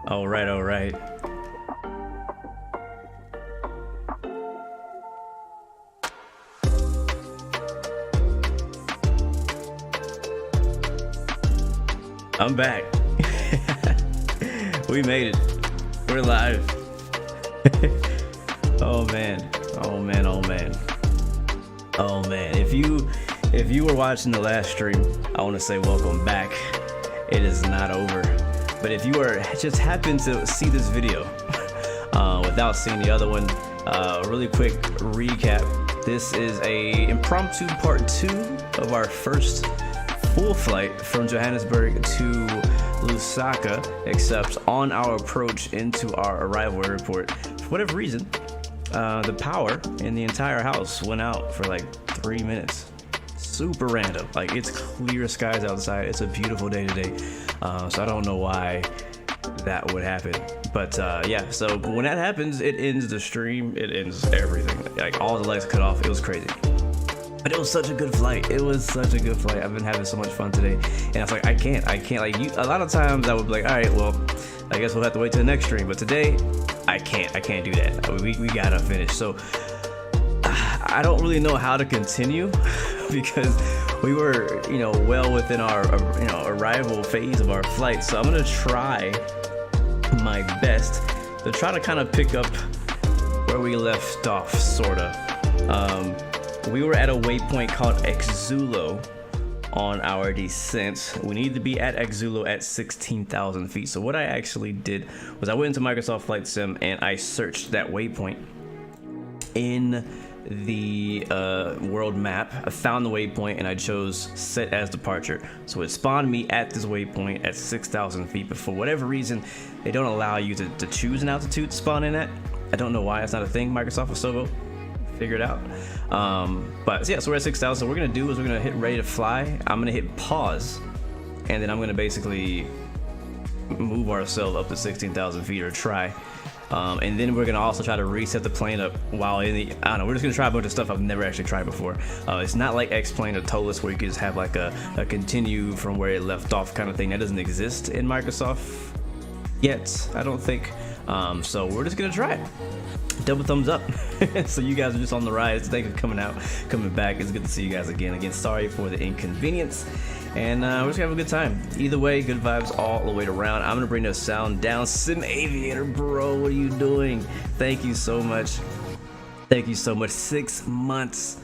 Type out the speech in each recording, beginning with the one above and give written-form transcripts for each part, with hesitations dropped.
All right, all right. I'm back. We made it. We're live. Oh man. Oh man. Oh man. Oh man. If you were watching the last stream, I want to say welcome back. It is not over. But if you are just happened to see this video without seeing the other one, really quick recap. This is a impromptu part 2 of our first full flight from Johannesburg to Lusaka, except on our approach into our arrival airport, for whatever reason, the power in the entire house went out for like 3 minutes. Super random. Like, it's clear skies outside. It's a beautiful day today. So I don't know why that would happen. But yeah, so when that happens, it ends the stream. It ends everything. Like, all the lights cut off. It was crazy. But it was such a good flight. It was such a good flight. I've been having so much fun today. And I was like, I can't like you. A lot of times I would be like, all right, well, I guess we'll have to wait till the next stream. But today, I can't do that. We gotta finish. So I don't really know how to continue because we were, well within our, arrival phase of our flight. So I'm gonna try my best to try to kind of pick up where we left off, sorta. We were at a waypoint called EXALO on our descent. We need to be at EXALO at 16,000 feet. So what I actually did was I went into Microsoft Flight Sim and I searched that waypoint in the world map. I found the waypoint and I chose set as departure. So it spawned me at this waypoint at 6,000 feet, but for whatever reason, they don't allow you to choose an altitude to spawn in at. I don't know why. It's not a thing. Microsoft or Sovo figured out. But yeah, so we're at 6,000. So what we're gonna do is we're gonna hit ready to fly. I'm gonna hit pause, and then I'm gonna basically move ourselves up to 16,000 feet or try. And then we're gonna also try to reset the plane up while in the, I don't know, we're just gonna try a bunch of stuff I've never actually tried before. It's not like X-Plane or TOLUS where you can just have like a continue from where it left off kind of thing. That doesn't exist in Microsoft yet, I don't think. So we're just gonna try it. Double thumbs up. So you guys are just on the ride. Thanks for coming back. It's good to see you guys again. Sorry for the inconvenience, and we're just gonna have a good time. Either way, good vibes all the way around. I'm gonna bring the sound down. Sim Aviator, bro, what are you doing? Thank you so much. 6 months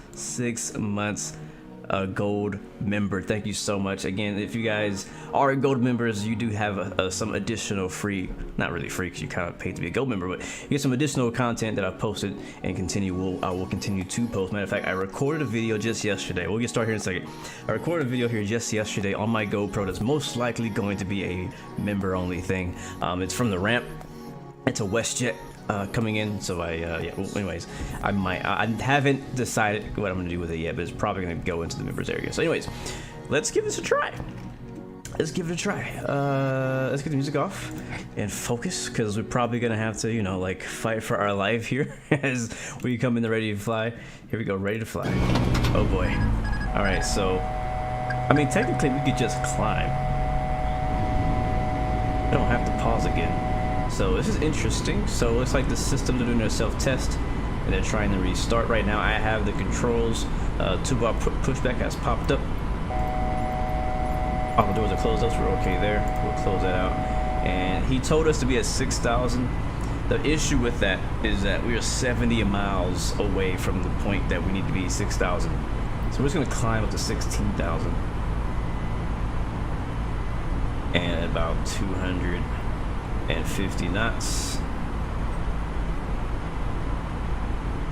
gold member. Thank you so much. Again, if you guys are gold members, you do have some additional free, not really free because you kind of paid to be a gold member, but you get some additional content that I've posted and I will continue to post. Matter of fact, I recorded a video just yesterday. We'll get started here in a second. I recorded a video here just yesterday on my GoPro that's most likely going to be a member only thing. It's from the ramp. It's a WestJet coming in, so yeah, well, anyways, I haven't decided what I'm gonna do with it yet, but it's probably gonna go into the members area. So anyways, let's give this a try. Let's get the music off and focus, because we're probably gonna have to, like, fight for our life here as we come in the ready to fly. Here we go, ready to fly. Oh boy. All right, so I mean, technically we could just climb. I don't have to pause again. So this is interesting. So it looks like the system, they're doing their self-test and they're trying to restart right now. I have the controls. Two-bar pushback has popped up. All the doors are closed up, so we're okay there. We'll close that out. And he told us to be at 6,000. The issue with that is that we are 70 miles away from the point that we need to be 6,000. So we're just gonna climb up to 16,000. And about 250 knots.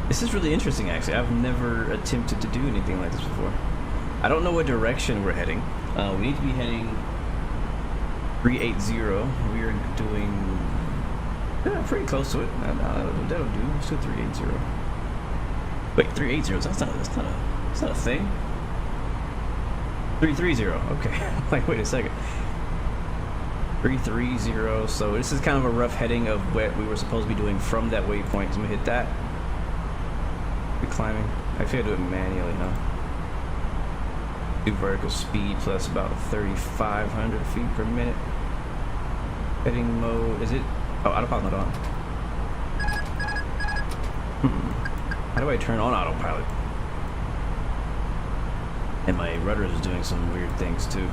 This is really interesting, actually. I've never attempted to do anything like this before. I don't know what direction we're heading. We need to be heading 380. We are doing pretty close to it. That'll do. Let's do 380. Wait, 380. That's not a thing. 330. Okay. Like, wait a second. 330. So this is kind of a rough heading of what we were supposed to be doing from that waypoint. So I'm gonna hit that. We're climbing. Actually, I do it manually now. Do vertical speed plus about 3,500 feet per minute. Heading mode, is it? Oh, autopilot not on. How do I turn on autopilot? And my rudder is doing some weird things too.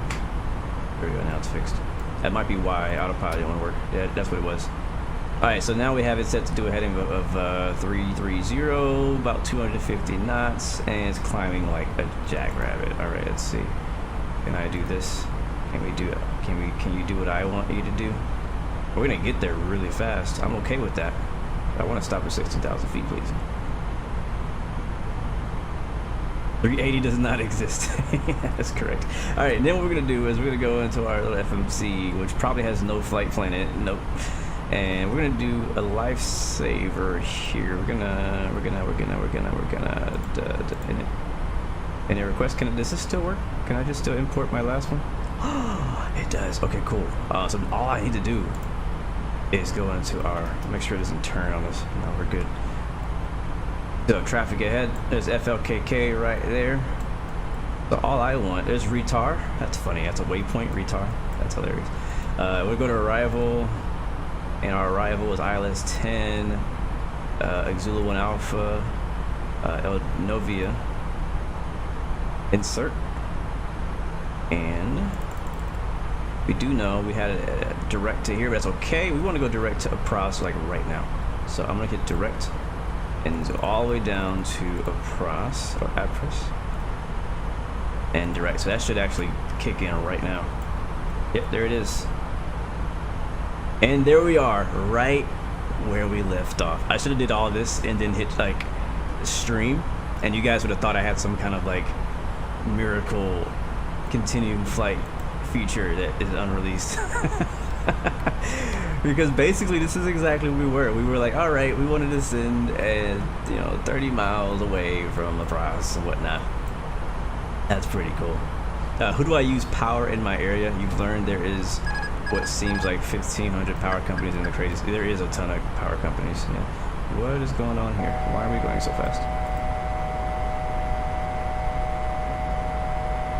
There we go, now it's fixed. That might be why autopilot didn't want to work. Yeah, that's what it was. Alright, so now we have it set to do a heading of 330, about 250 knots, and it's climbing like a jackrabbit. Alright, let's see. Can I do this? Can we do it? Can you do what I want you to do? We're gonna get there really fast. I'm okay with that. I want to stop at 16,000 feet, please. 380 does not exist. That's correct. All right, then what we're gonna do is we're gonna go into our little FMC, which probably has no flight plan in it. Nope. And we're gonna do a lifesaver here. We're gonna any request? Does this still work? Can I just still import my last one? Oh, it does. Okay, cool. So all I need to do is go into our, make sure it doesn't turn on us. No, we're good. So traffic ahead, there's FLKK right there. So all I want is RETAR. That's funny, that's a waypoint, RETAR. That's hilarious. We'll go to arrival, and our arrival is ILS 10, EXALO 1 Alpha, El Novia. Insert. And we do know we had a direct to here, but that's okay. We want to go direct to Apras like right now. So I'm gonna hit direct and go all the way down to Apras or Apras and direct. So that should actually kick in right now. Yep, there it is. And there we are, right where we left off. I should have did all this and then hit like stream, and you guys would have thought I had some kind of like miracle continuing flight feature that is unreleased. Because basically this is exactly what we were. We were like, all right, we wanted to send 30 miles away from the Apras and whatnot. That's pretty cool. Who do I use power in my area? You've learned there is what seems like 1,500 power companies in the crazy. There is a ton of power companies. Yeah. What is going on here? Why are we going so fast?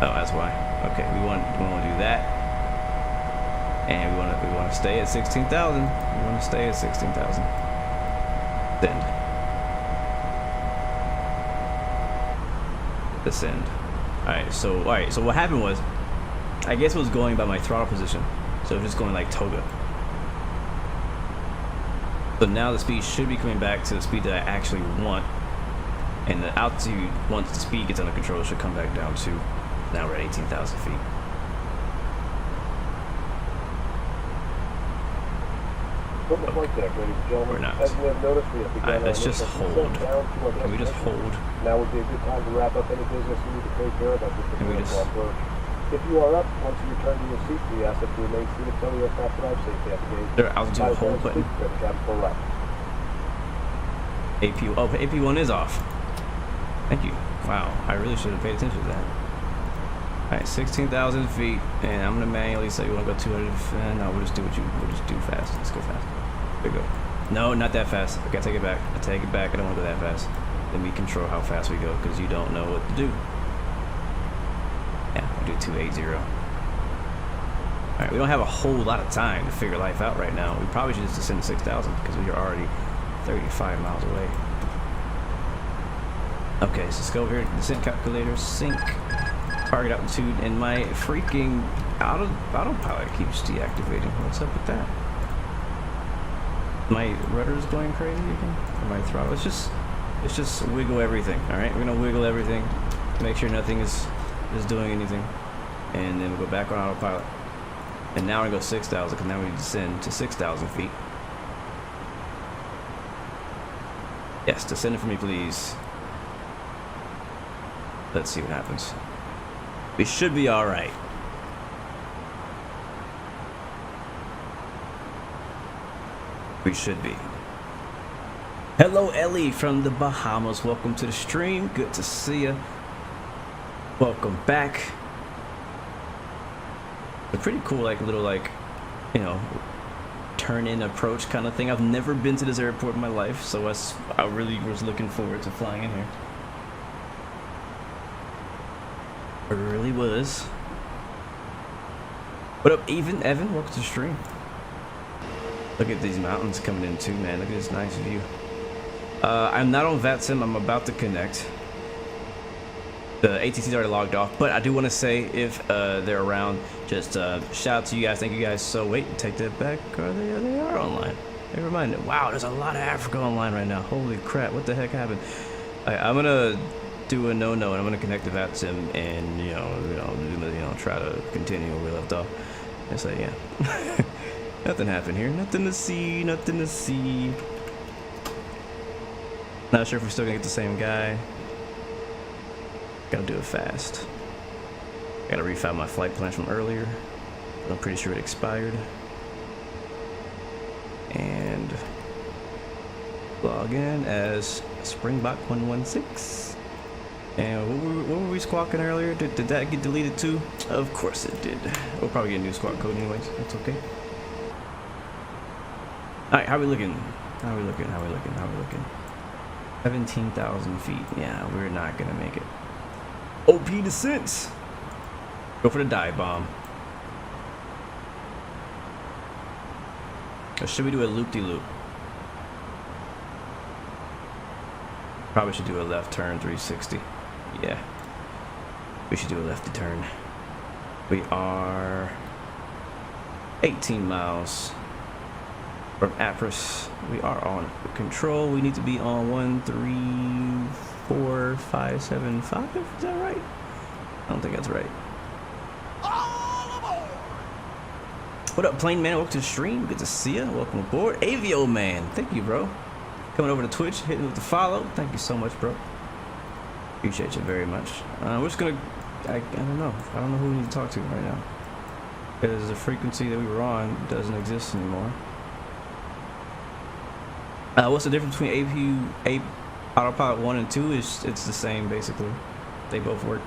Oh, that's why. Okay, we want to do that, and we want to stay at 16,000. We want to stay at 16,000. Send. Descend. All right. So what happened was, I guess it was going by my throttle position, so it was just going like toga. So now the speed should be coming back to the speed that I actually want, and the altitude, once the speed gets under control, should come back down to. Now we're at 18,000 feet. We're not. Alright, let's just hold. Can we just hold? Now would be a good time to wrap up any business you need to take care of. Can we just... If you are up, once you return to your seat, we ask that you remain seated until the aircraft arrives safely at the gate. There, altitude hold button. AP, oh, AP1 is off. Thank you. Wow, I really should have paid attention to that. Alright, 16,000 feet, and I'm gonna manually say we want to go 200. No, we'll just do fast. Let's go fast. There we go. No, not that fast. Okay, I take it back. I take it back. I don't want to go that fast. Let me control how fast we go, because you don't know what to do. Yeah, we'll do 280. Alright, we don't have a whole lot of time to figure life out right now. We probably should just descend to 6,000 because we are already 35 miles away. Okay, so let's go over here. Descent calculator, sync. Target altitude, and my freaking autopilot keeps deactivating. What's up with that? My rudder is going crazy again. Or my throttle. Let's just wiggle everything. All right, we're gonna wiggle everything, make sure nothing is doing anything, and then we'll go back on autopilot. And now we're gonna go 6,000 because now we descend to 6,000 feet. Yes, descend it for me, please. Let's see what happens. We should be all right. We should be. Hello, Ellie from the Bahamas. Welcome to the stream. Good to see you. Welcome back. A pretty cool, like little, like, you know, turn-in approach kind of thing. I've never been to this airport in my life, so I really was looking forward to flying in here. It really was. What up, Evan? Welcome to the stream. Look at these mountains coming in too, man. Look at this nice view. I'm not on VATSIM. I'm about to connect. The ATC's already logged off, but I do want to say if they're around, just shout out to you guys. Thank you guys. So wait, take that back. They are online. Never mind. Wow, there's a lot of Africa online right now. Holy crap! What the heck happened? I'm gonna do a no and I'm gonna connect to VATSIM and you know try to continue where we left off. And say yeah, nothing happened here. Nothing to see. Nothing to see. Not sure if we're still gonna get the same guy. Gotta do it fast. Gotta refile my flight plans from earlier. I'm pretty sure it expired. And log in as Springbok 116. And what were we squawking earlier? Did that get deleted too? Of course it did. We'll probably get a new squawk code anyways. That's okay. Alright, how we looking? How we looking? 17,000 feet. Yeah, we're not gonna make it. OP descents. Go for the dive bomb. Or should we do a loop-de-loop? Probably should do a left turn 360. Yeah. We should do a lefty turn. We are 18 miles from Apris. We are on control. We need to be on 134.575. Is that right? I don't think that's right. What up, Plane Man? Welcome to the stream. Good to see you. Welcome aboard. Avio Man. Thank you, bro. Coming over to Twitch, hitting with the follow. Thank you so much, bro. Appreciate you very much. We're just gonna. I don't know. I don't know who we need to talk to right now. Because the frequency that we were on doesn't exist anymore. What's the difference between Autopilot 1 and 2? It's the same, basically. They both work.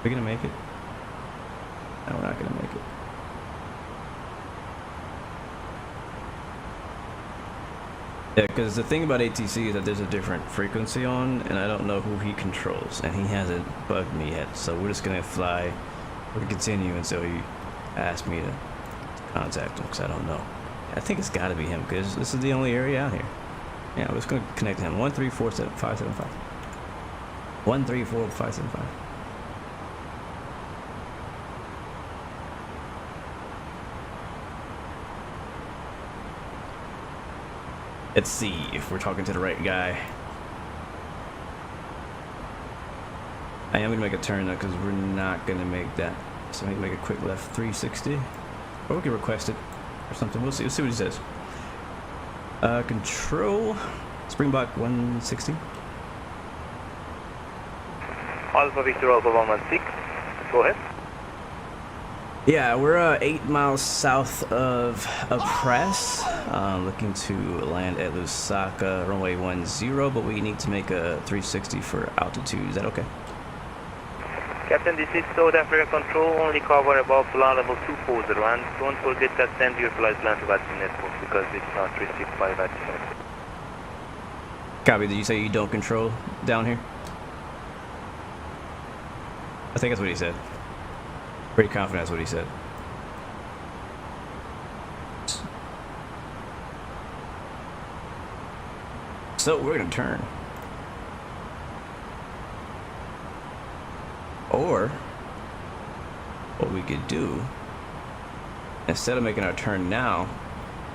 We're gonna make it. No, we're not gonna make it. Yeah, because the thing about ATC is that there's a different frequency on, and I don't know who he controls, and he hasn't bugged me yet. So we're just gonna fly. We're gonna continue until he asks me to contact him, because I don't know. I think it's got to be him, because this is the only area out here. Yeah, we're just gonna connect to him. 134.575. 134.575. Let's see if we're talking to the right guy. I am gonna make a turn though, because we're not gonna make that. So maybe make a quick left 360, or we can request it or something. We'll see. We'll see what he says. Control Springbok 160. Alpha Victor Alpha 116. Go ahead. Yeah, we're 8 miles south of Press, looking to land at Lusaka, runway 10, but we need to make a 360 for altitude. Is that okay? Captain, this is South Africa Control, only cover above plan level 240, and don't forget that send your flight plan to VATSIM network because it's not restricted by VATSIM network. Copy, did you say you don't control down here? I think that's what he said. Pretty confident that's what he said. So we're gonna turn. Or what we could do, instead of making our turn now,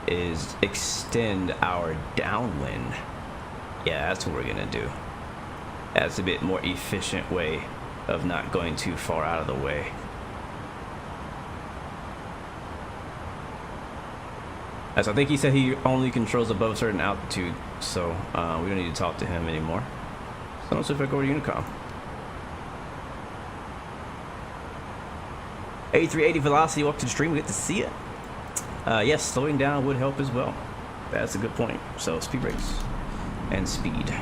is extend our downwind. Yeah, that's what we're gonna do. That's a bit more efficient way of not going too far out of the way. As I think he said he only controls above certain altitude, so we don't need to talk to him anymore. So let's see if I go to Unicom. 8380 velocity, welcome to the stream. Good to see you. Yes, slowing down would help as well. That's a good point. So speed brakes and speed.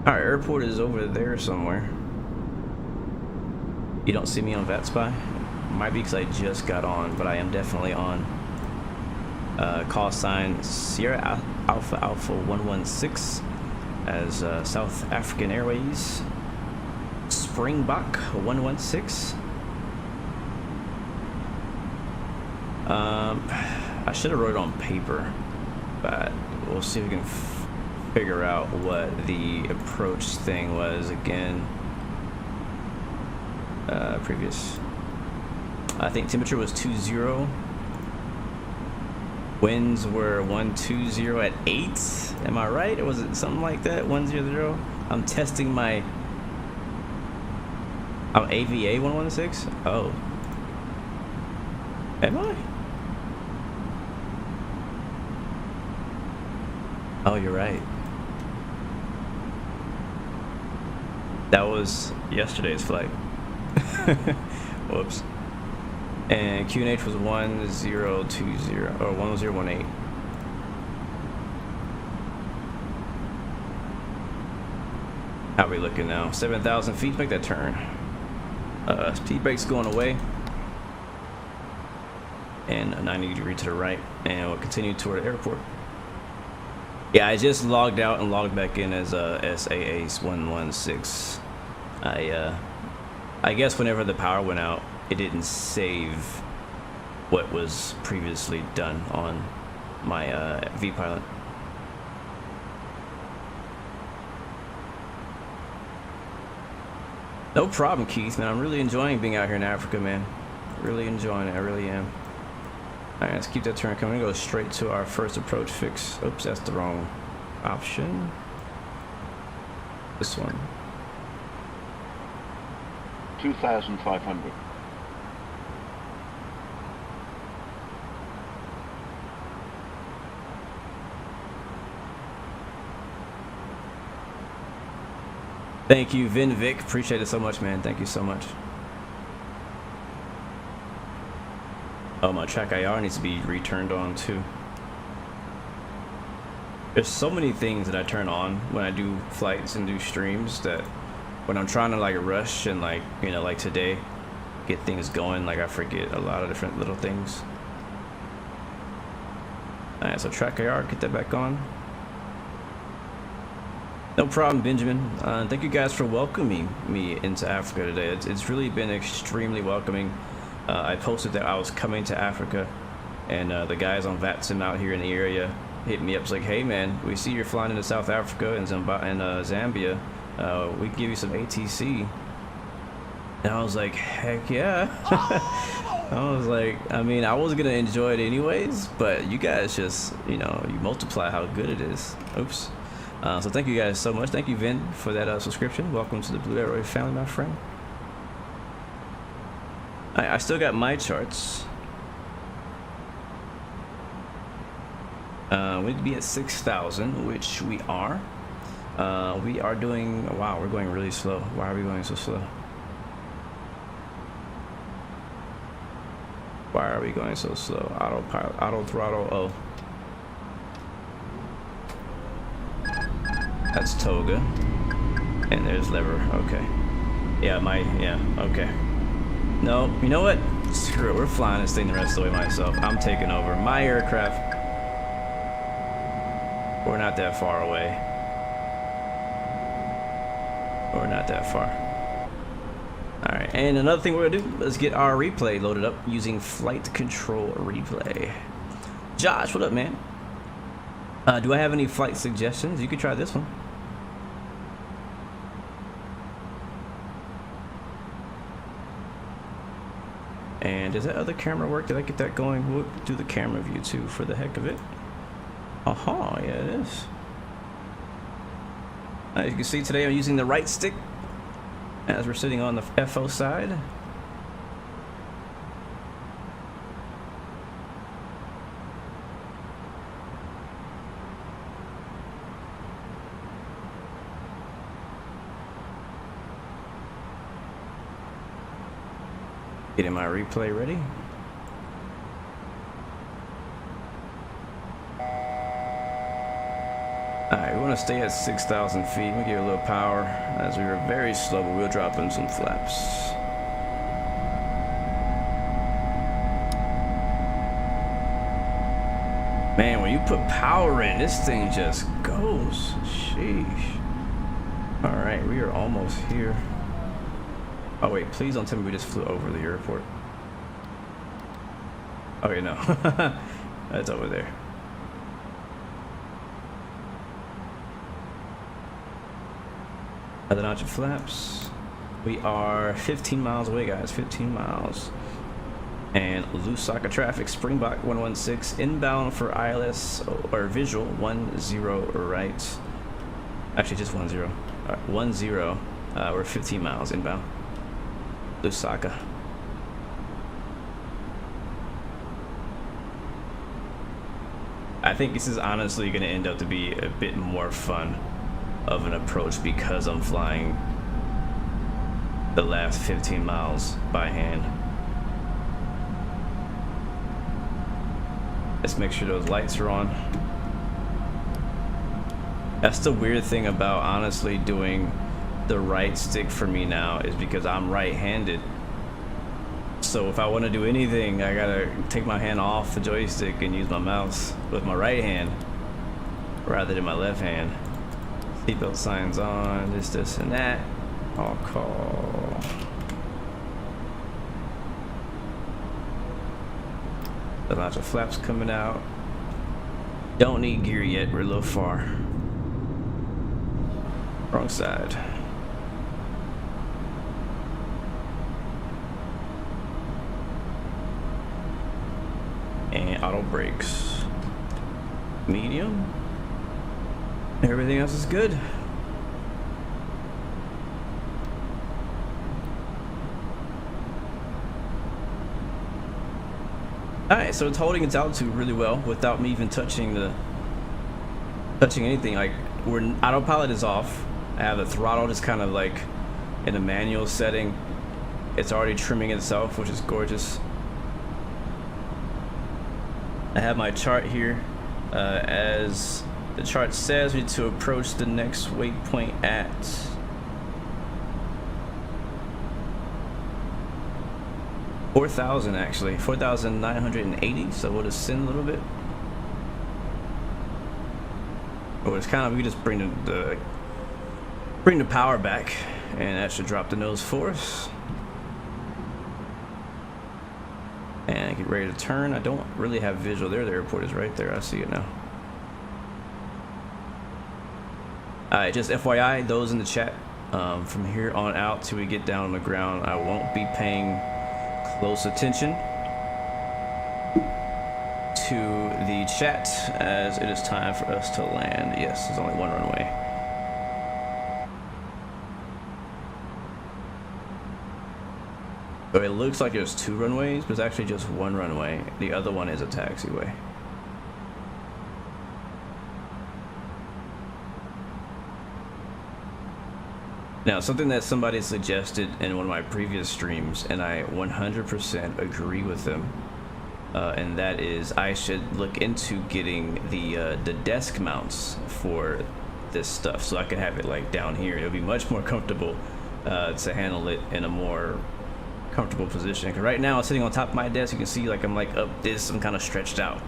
Our airport is over there somewhere. You don't see me on VATSPY? Might be because I just got on, but I am definitely on. Call sign Sierra Alpha 116. as South African Airways Springbok 116. I should have wrote it on paper, but we'll see if we can figure out what the approach thing was again. Previous, I think temperature was 20. Winds were 120 at 8. Am I right? Or was it something like that? 100. I'm testing my. I'm AVA 116. Oh. Am I? Oh, you're right. That was yesterday's flight. Whoops. And QNH was 1020 or 1018. How are we looking now? 7,000 feet. Make that turn. Speed brake's going away. And a 90-degree to the right. And we'll continue toward the airport. Yeah, I just logged out and logged back in as SAA 116. I guess whenever the power went out, it didn't save what was previously done on my VPilot. No problem, Keith, man. I'm really enjoying being out here in Africa, man. Really enjoying it. I really am. All right, let's keep that turn coming. Go straight to our first approach fix. Oops, that's the wrong option. This one. 2,500. Thank you, Vinvic. Appreciate it so much, man. Thank you so much. Oh, my track IR needs to be returned on too. There's so many things that I turn on when I do flights and do streams that when I'm trying to like rush and like, you know, like today, get things going, like I forget a lot of different little things. Alright, so track IR, get that back on. No problem, Benjamin. Thank you guys for welcoming me into Africa today. It's really been extremely welcoming. I posted that I was coming to Africa, and the guys on VATSIM out here in the area hit me up. It's like, hey man, we see you're flying into South Africa and Zambia. We can give you some ATC. And I was like, heck yeah. I was like, I mean, I was gonna enjoy it anyways, but you guys just, you know, you multiply how good it is. Oops. So thank you guys so much. Thank you, Vin, for that subscription. Welcome to the Blue Arrow family, my friend. I still got my charts. We need to be at 6,000, which we are. We are doing, wow, we're going really slow. Why are we going so slow? Why are we going so slow? Autopilot, auto throttle, oh. That's Toga. And there's lever, okay. Yeah, okay. No, you know what? Screw it, we're flying this thing the rest of the way myself. I'm taking over my aircraft. We're not that far away. We're not that far. Alright, and another thing we're gonna do is get our replay loaded up using flight control replay. Josh, what up, man? Do I have any flight suggestions? You could try this one. And does that other camera work? Did I get that going? We'll do the camera view too for the heck of it. Aha, yeah it is. As you can see today I'm using the right stick as we're sitting on the FO side. Getting my replay ready. Alright, we want to stay at 6,000 feet. We'll give it a little power as we were very slow, but we'll drop in some flaps. Man, when you put power in, this thing just goes. Sheesh. Alright, we are almost here. Oh wait, please don't tell me we just flew over the airport. Okay, no. That's over there. Another notch of flaps. We are 15 miles away, guys. 15 miles. And Lusaka traffic, Springbok 116, inbound for ILS or visual 10 right. Actually, just 10. 10. We're 15 miles inbound. Lusaka. I think this is honestly going to end up to be a bit more fun of an approach because I'm flying the last 15 miles by hand. Let's make sure those lights are on. That's the weird thing about honestly doing the right stick for me now, is because I'm right-handed. So if I want to do anything, I gotta take my hand off the joystick and use my mouse with my right hand rather than my left hand. Seatbelt signs on, this and that. I'll call. A lot of flaps coming out. Don't need gear yet, we're a little far. Wrong side. And auto brakes. Medium. Everything else is good. Alright, so it's holding its altitude really well without me even touching anything. Like, autopilot is off. I have the throttle just kind of like in a manual setting. It's already trimming itself, which is gorgeous. I have my chart here. As the chart says, we need to approach the next waypoint at 4,000 actually, 4,980. So we'll just send a little bit. Or it's kind of, we just bring the power back, and that should drop the nose for us. And get ready to turn. I don't really have visual there. The airport is right there. I see it now. Alright, just FYI, those in the chat, from here on out till we get down on the ground, I won't be paying close attention to the chat, as it is time for us to land. Yes, there's only one runway. So it looks like there's two runways, but it's actually just one runway. The other one is a taxiway. Now, something that somebody suggested in one of my previous streams, and I 100% agree with them, and that is I should look into getting the desk mounts for this stuff, so I can have it like down here. It'll be much more comfortable to handle it in a more comfortable position. Because right now, I'm sitting on top of my desk. You can see like I'm like up this. I'm kind of stretched out.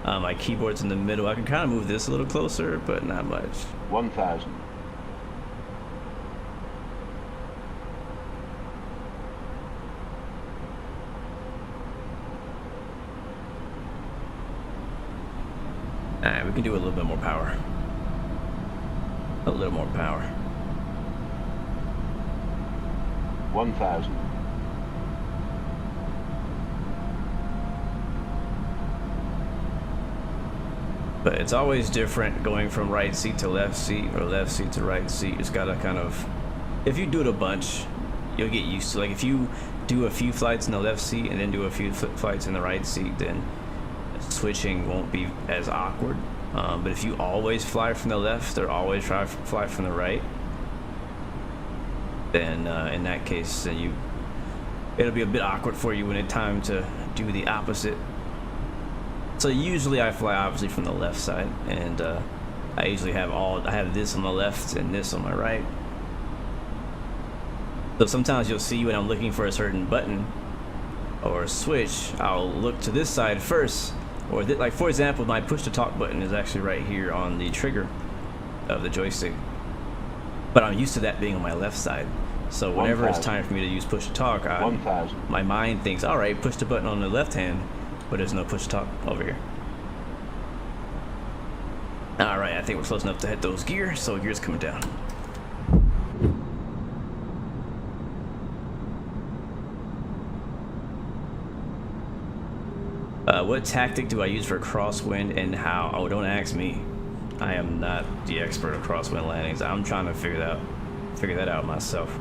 My keyboard's in the middle. I can kind of move this a little closer, but not much. 1,000. Alright, we can do a little bit more power. A little more power. 1,000. But it's always different going from right seat to left seat or left seat to right seat. It's gotta kind of, if you do it a bunch, you'll get used to. Like if you do a few flights in the left seat and then do a few flights in the right seat, then switching won't be as awkward. But if you always fly from the left or always fly from the right, then in that case, then it'll be a bit awkward for you when it's time to do the opposite. So usually I fly obviously from the left side, and I usually have I have this on the left and this on my right. So sometimes you'll see when I'm looking for a certain button or a switch, I'll look to this side first Or like for example, my push to talk button is actually right here on the trigger of the joystick, but I'm used to that being on my left side. So whenever it's time for me to use push to talk, my mind thinks, all right, push the button on the left hand, but there's no push to talk over here. All right, I think we're close enough to hit those gears. So gears coming down. What tactic do I use for crosswind and how? Oh, don't ask me. I am not the expert of crosswind landings. I'm trying to figure that out myself.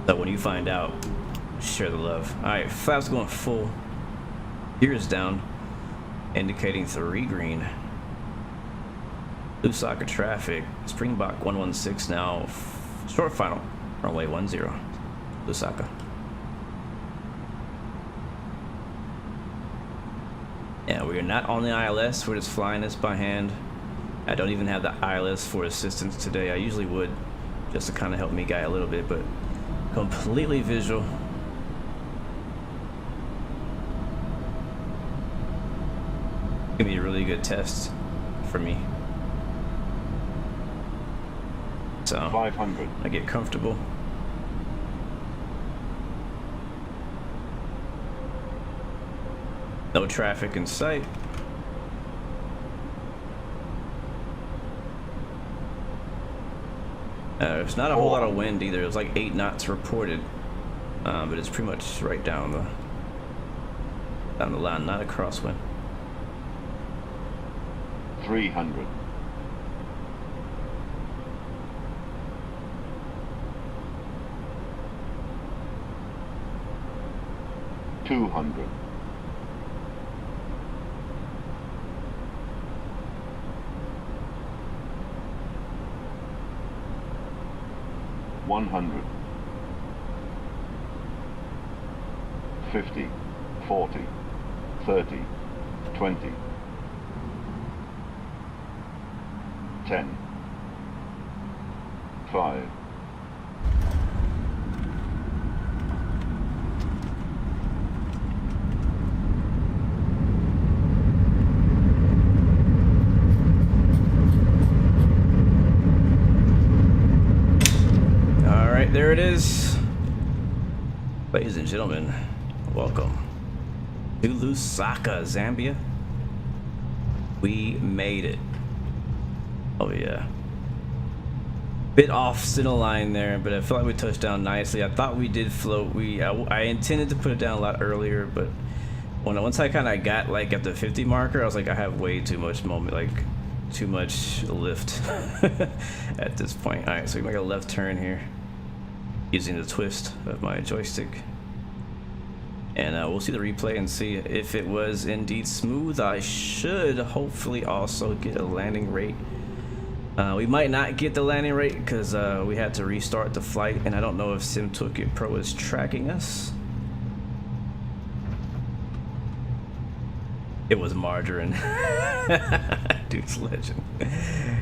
So when you find out, share the love. All right, flaps going full. Gears down, indicating 3 green. Lusaka traffic. Springbok 116 now. Short final. Runway 10. Lusaka. Yeah, we are not on the ILS. We're just flying this by hand. I don't even have the ILS for assistance today. I usually would, just to kind of help me guide a little bit, but completely visual. Gonna be a really good test for me. So 500. I get comfortable. No traffic in sight. There's not a whole lot of wind either. It was like 8 knots reported, but it's pretty much right down the line, not a crosswind. 300. 200. 100. 50. 40. 30. 20. 10. 5. There it is. Ladies and gentlemen, welcome to Lusaka, Zambia. We made it. Oh yeah. Bit off center line there, but I feel like we touched down nicely. I thought we did float. I intended to put it down a lot earlier, but once I kind of got like at the 50 marker, I was like, I have way too much moment, like too much lift at this point. All right, so we make a left turn here, using the twist of my joystick, and we'll see the replay and see if it was indeed smooth. I should hopefully also get a landing rate. We might not get the landing rate because we had to restart the flight, and I don't know if Sim Toolkit Pro is tracking us. It was margarine. Dude's legend.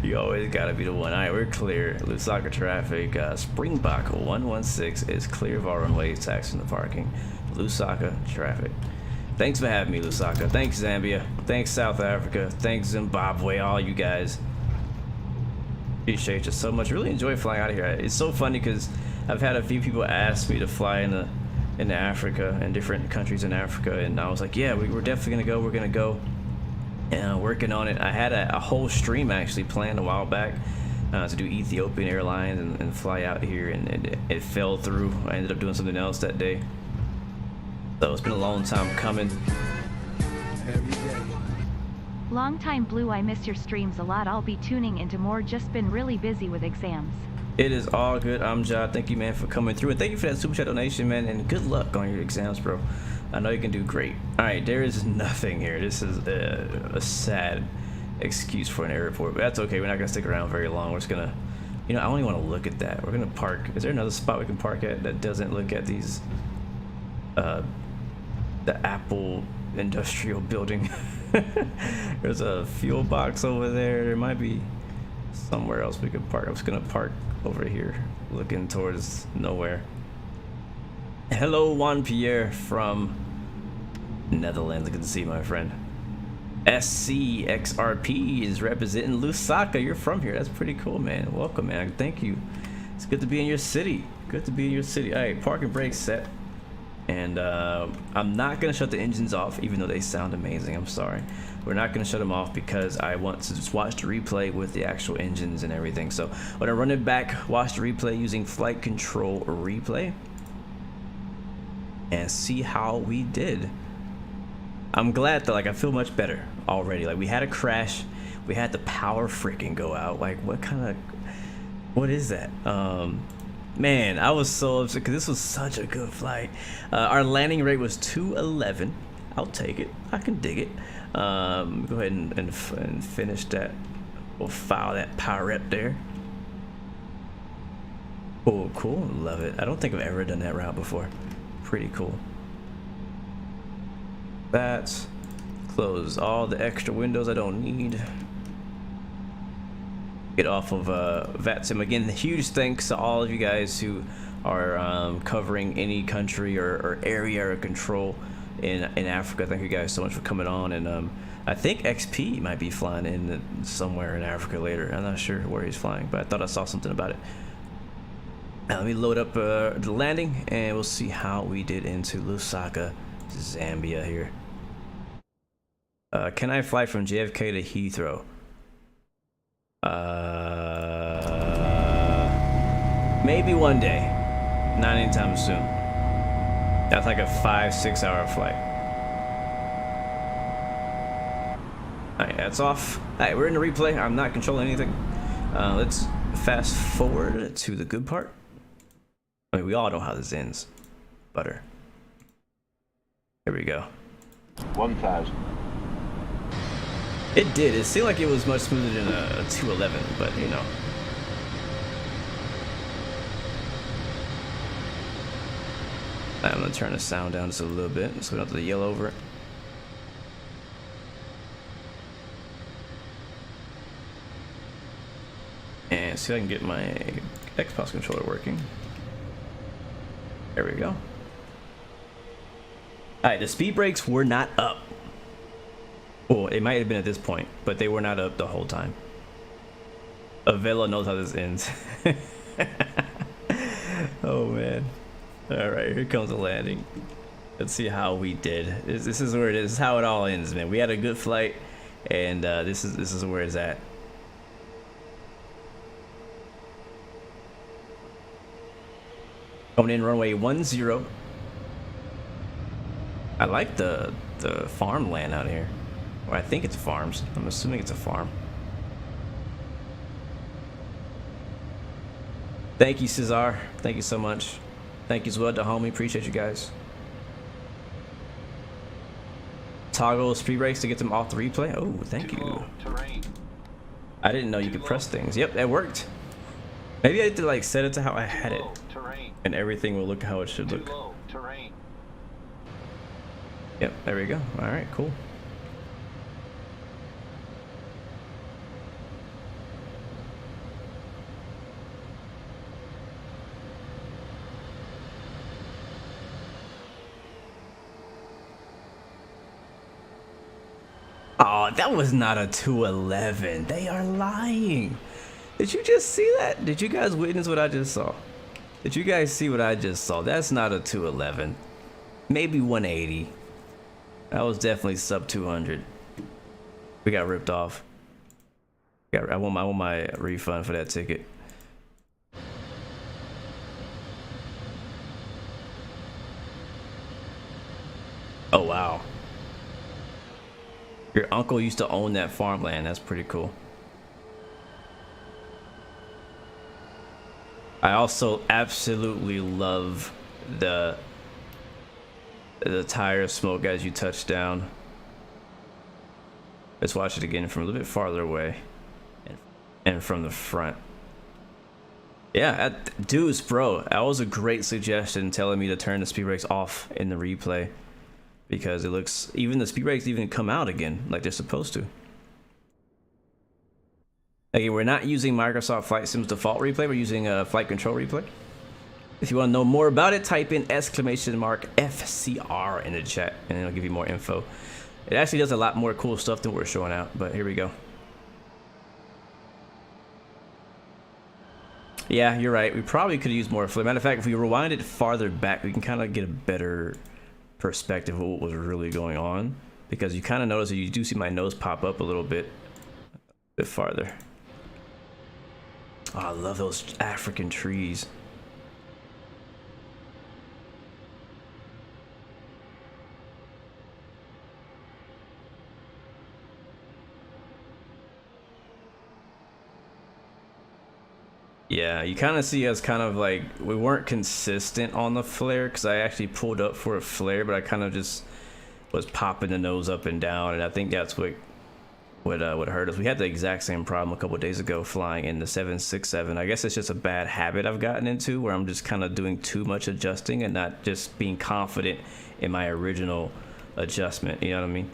You always gotta be the one. Alright, we're clear. Lusaka traffic. Springbok 116 is clear of our runway, taxing the parking. Lusaka traffic. Thanks for having me, Lusaka. Thanks, Zambia. Thanks, South Africa. Thanks, Zimbabwe. All you guys. Appreciate you so much. Really enjoy flying out of here. It's so funny because I've had a few people ask me to fly into Africa and different countries in Africa, and I was like, yeah, we're definitely gonna go. We're gonna go, and working on it. I had a whole stream actually planned a while back to do Ethiopian Airlines and fly out here, and it fell through. I ended up doing something else that day, so it's been a long time coming. Long time Blue, I miss your streams a lot. I'll be tuning into more, just been really busy with exams. It is all good. I'm Jod. Thank you, man, for coming through, and thank you for that super chat donation, man, and good luck on your exams, bro. I know you can do great. All right, there is nothing here. This is a sad excuse for an airport, but that's okay. We're not gonna stick around very long. We're just gonna, you know, I don't even want to look at that. We're gonna park. Is there another spot we can park at that doesn't look at these the Apple industrial building? There's a fuel box over there. There might be somewhere else we could park. I'm just gonna park over here, looking towards nowhere. Hello, Juan Pierre from Netherlands. Good to see you, my friend. SCXRP is representing Lusaka. You're from here. That's pretty cool, man. Welcome, man. Thank you. It's good to be in your city. Good to be in your city. All right, parking brake set. And I'm not going to shut the engines off, even though they sound amazing. I'm sorry. We're not going to shut them off because I want to just watch the replay with the actual engines and everything. So I'm going to run it back, watch the replay using flight control replay, and see how we did. I'm glad that, like, I feel much better already. Like, we had a crash, we had the power freaking go out. Like, what is that? Man, I was so upset because this was such a good flight. Our landing rate was 211. I'll take it. I can dig it. Go ahead and finish that. We'll file that power rep there. Oh, cool. Love it. I don't think I've ever done that route before. Pretty cool. That's close all the extra windows I don't need. Get off of VATSIM. Again, huge thanks to all of you guys who are covering any country or area or control in Africa. Thank you guys so much for coming on. And I think XP might be flying in somewhere in Africa later. I'm not sure where he's flying, but I thought I saw something about it. Now, let me load up the landing and we'll see how we did into Lusaka, Zambia here. Can I fly from JFK to Heathrow? Maybe one day. Not anytime soon. That's like a 5-6 hour flight. Alright, that's off. Alright, we're in the replay. I'm not controlling anything. Let's fast forward to the good part. I mean, we all know how this ends. Butter. Here we go. 1,000. It did. It seemed like it was much smoother than a 211, but you know. I'm gonna turn the sound down just a little bit so we don't have to yell over it. And see if I can get my Xbox controller working. There we go. Alright, the speed brakes were not up. Well, it might have been at this point, but they were not up the whole time. Avella knows how this ends. Oh man. Alright, here comes the landing. Let's see how we did. This is where it is. This is how it all ends, man. We had a good flight, and this is where it's at. Coming in runway 10. I like the farmland out here. Or I think it's farms. I'm assuming it's a farm. Thank you, Cesar. Thank you so much. Thank you as well to homie. Appreciate you guys. Toggle speed brakes to get them off the replay. Oh, thank you. I didn't know you could press things. Yep, that worked. Maybe I had to like set it to how I had it, and everything will look how it should look. Yep, there we go. All right, cool. Oh, that was not a 211. They are lying. Did you just see that? Did you guys witness what I just saw? Did you guys see what I just saw? That's not a 211. Maybe 180. That was definitely sub 200. We got ripped off. I want my refund for that ticket. Oh wow. Your uncle used to own that farmland. That's pretty cool. I also absolutely love the tire smoke as you touch down. Let's watch it again from a little bit farther away and from the front. Yeah, Deuce, bro, that was a great suggestion telling me to turn the speed brakes off in the replay, because it looks, even the speed brakes even come out again like they're supposed to. Again, we're not using Microsoft Flight Sim's default replay. We're using a flight control replay. If you want to know more about it, type in !FCR in the chat, and it'll give you more info. It actually does a lot more cool stuff than we're showing out, but here we go. Yeah, you're right. We probably could use more flare. Matter of fact, if we rewind it farther back, we can kind of get a better perspective of what was really going on, because you kind of notice that you do see my nose pop up a little bit farther. Oh, I love those African trees. Yeah, you kind of see us kind of like, we weren't consistent on the flare, because I actually pulled up for a flare, but I kind of just was popping the nose up and down, and I think that's what hurt us. We had the exact same problem a couple of days ago flying in the 767. I guess it's just a bad habit I've gotten into, where I'm just kind of doing too much adjusting and not just being confident in my original adjustment. You know what I mean?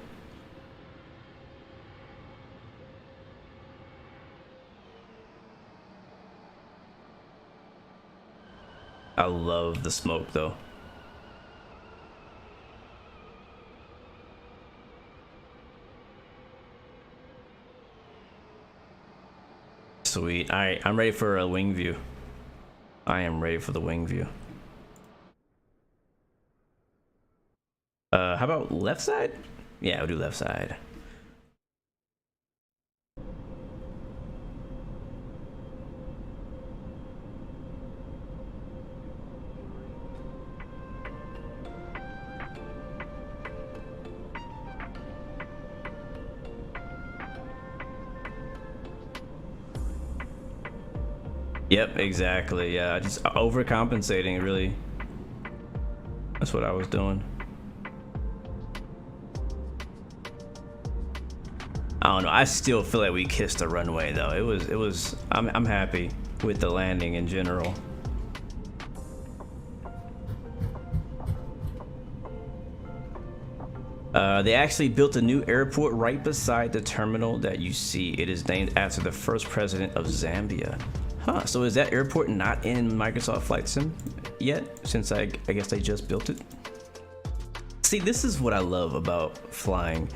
I love the smoke though. Sweet. All right, I'm ready for a wing view. I am ready for the wing view. How about left side? Yeah, we'll do left side. Yep, exactly. Yeah, just overcompensating, really. That's what I was doing. I don't know. I still feel like we kissed the runway, though. It was. I'm happy with the landing in general. They actually built a new airport right beside the terminal that you see. It is named after the first president of Zambia. Huh, so is that airport not in Microsoft Flight Sim yet, since I guess they just built it? See, this is what I love about flying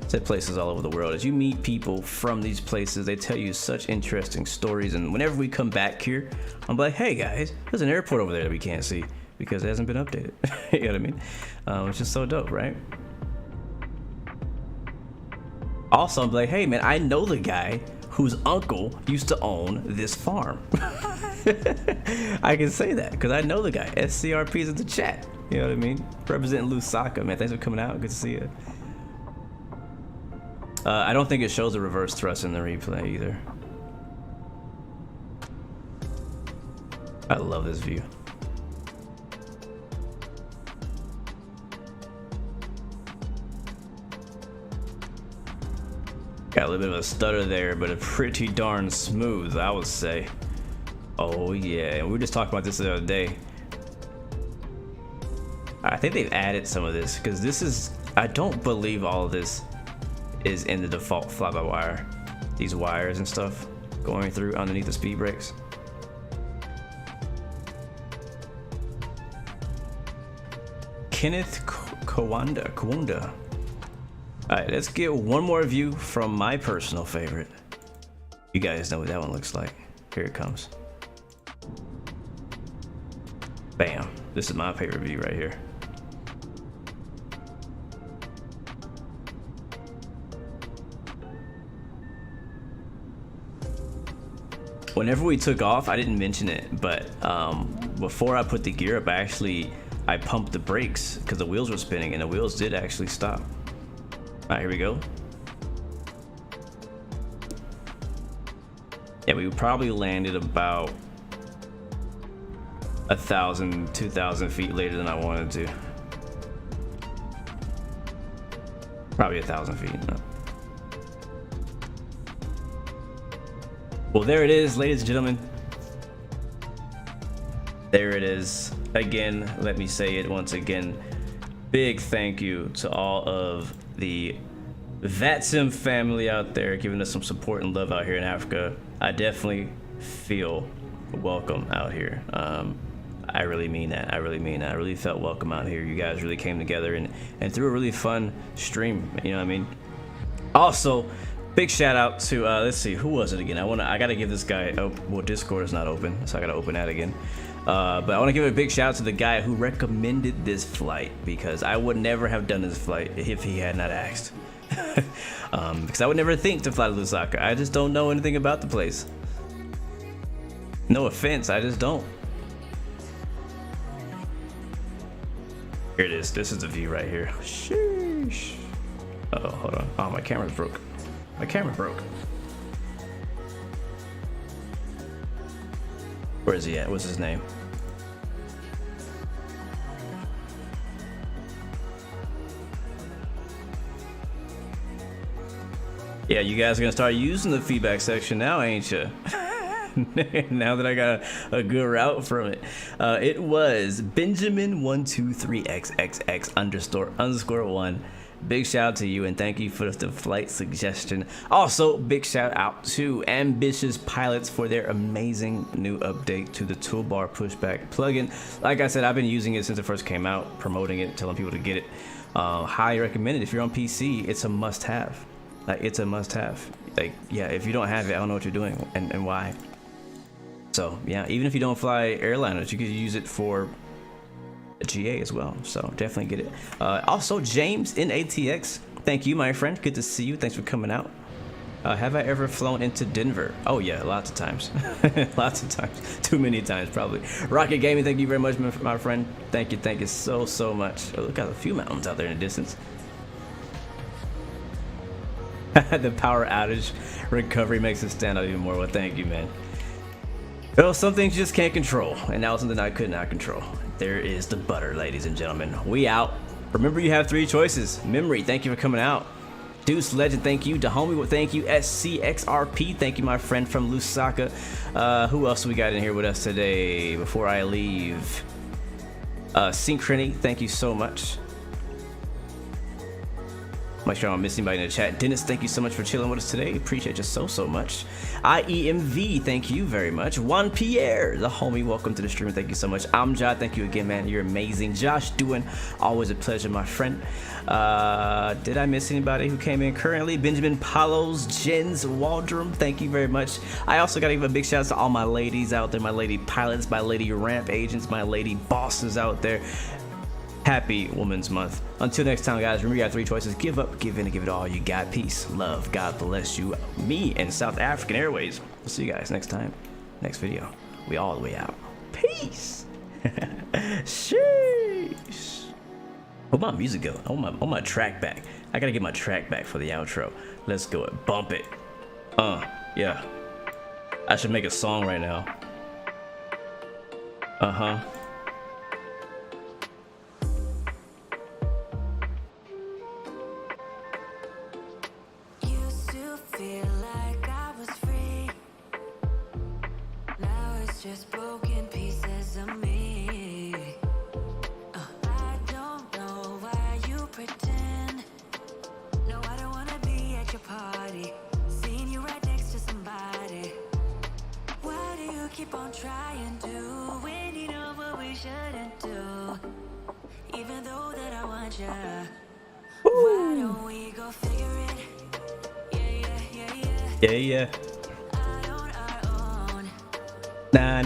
to places all over the world, is you meet people from these places. They tell you such interesting stories, and whenever we come back here, I'm like, hey guys, there's an airport over there that we can't see because it hasn't been updated. You know what I mean? It's just so dope, right? Also, I'm like, hey man, I know the guy whose uncle used to own this farm. I can say that because I know the guy. SCRP's in the chat. You know what I mean? Representing Lusaka, man. Thanks for coming out. Good to see you. I don't think it shows a reverse thrust in the replay either. I love this view. Got a little bit of a stutter there, but a pretty darn smooth, I would say. Oh yeah, we were just talking about this the other day. I think they've added some of this, because this is, I don't believe all of this is in the default fly-by-wire. These wires and stuff going through underneath the speed brakes. Kenneth Kawanda. Alright, let's get one more view from my personal favorite. You guys know what that one looks like. Here it comes. Bam. This is my favorite view right here. Whenever we took off, I didn't mention it, but before I put the gear up, I pumped the brakes because the wheels were spinning, and the wheels did actually stop. All right, here we go. Yeah, we probably landed about 1,000, 2,000 feet later than I wanted to. Probably 1,000 feet. No. Well, there it is, ladies and gentlemen. There it is. Again, let me say it once again. Big thank you to all of the VATSIM family out there giving us some support and love out here in Africa. I definitely feel welcome out here. I really mean that. I really mean that. I really felt welcome out here. You guys really came together and threw a really fun stream. You know what I mean? Also, big shout out to let's see, who was it again? I gotta give this guy. Oh, well, Discord is not open, so I gotta open that again. But I want to give a big shout out to the guy who recommended this flight, because I would never have done this flight if he had not asked. Because I would never think to fly to Lusaka. I just don't know anything about the place. No offense, I just don't. Here it is. This is the view right here. Sheesh. Uh oh, hold on. Oh, my camera's broke. My camera broke. Where is he at? What's his name? Yeah, you guys are gonna start using the feedback section now, ain't you? Now that I got a good route from it. It was Benjamin123xxx__1. Big shout out to you and thank you for the flight suggestion. Also, big shout out to Ambitious Pilots for their amazing new update to the toolbar pushback plugin. Like I said, I've been using it since it first came out, promoting it, telling people to get it. Highly recommend it. If you're on PC, it's a must-have. Like, it's a must-have. Like, yeah, if you don't have it, I don't know what you're doing and why. So yeah, even if you don't fly airliners, you could use it for GA as well, so definitely get it. Also, James in ATX, thank you, my friend. Good to see you. Thanks for coming out. Have I ever flown into Denver? Oh yeah, lots of times. Lots of times. Too many times probably. Rocket Gaming, thank you very much, my friend. Thank you so much. Oh, look at a few mountains out there in the distance. The power outage recovery makes it stand out even more. Well, thank you, man. Well, some things you just can't control, and now something I could not control. There is the butter, ladies and gentlemen. We out. Remember, you have 3 choices. Memory, thank you for coming out. Deuce Legend, thank you. Dahomey, thank you. SCXRP, thank you, my friend from Lusaka. Who else we got in here with us today before I leave? Synchrony, thank you so much. Make sure I don't miss anybody in the chat. Dennis, thank you so much for chilling with us today. Appreciate you so much. IEMV, thank you very much. Juan Pierre, the homie, welcome to the stream. Thank you so much. Amjad, thank you again, man. You're amazing. Josh Doing, always a pleasure, my friend. Did I miss anybody who came in currently? Benjamin Palos, Jens Waldrum, thank you very much. I also got to give a big shout out to all my ladies out there, my lady pilots, my lady ramp agents, my lady bosses out there. Happy Women's Month. Until next time, guys, remember you have 3 choices. Give up, give in, and give it all you got. Peace, love, God bless you, me, and South African Airways. We'll see you guys next time, next video. We all the way out. Peace. Sheesh. Where'd my music go? I want my track back. I gotta get my track back for the outro. Let's go. Bump it. Yeah. I should make a song right now. Just broken pieces of me. I don't know why you pretend. No, I don't wanna be at your party, seeing you right next to somebody. Why do you keep on trying to, when you know what we shouldn't do? Even though that I want you. Why don't we go figure it? Yeah. Nah.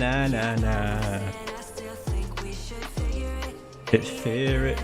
Just fear it.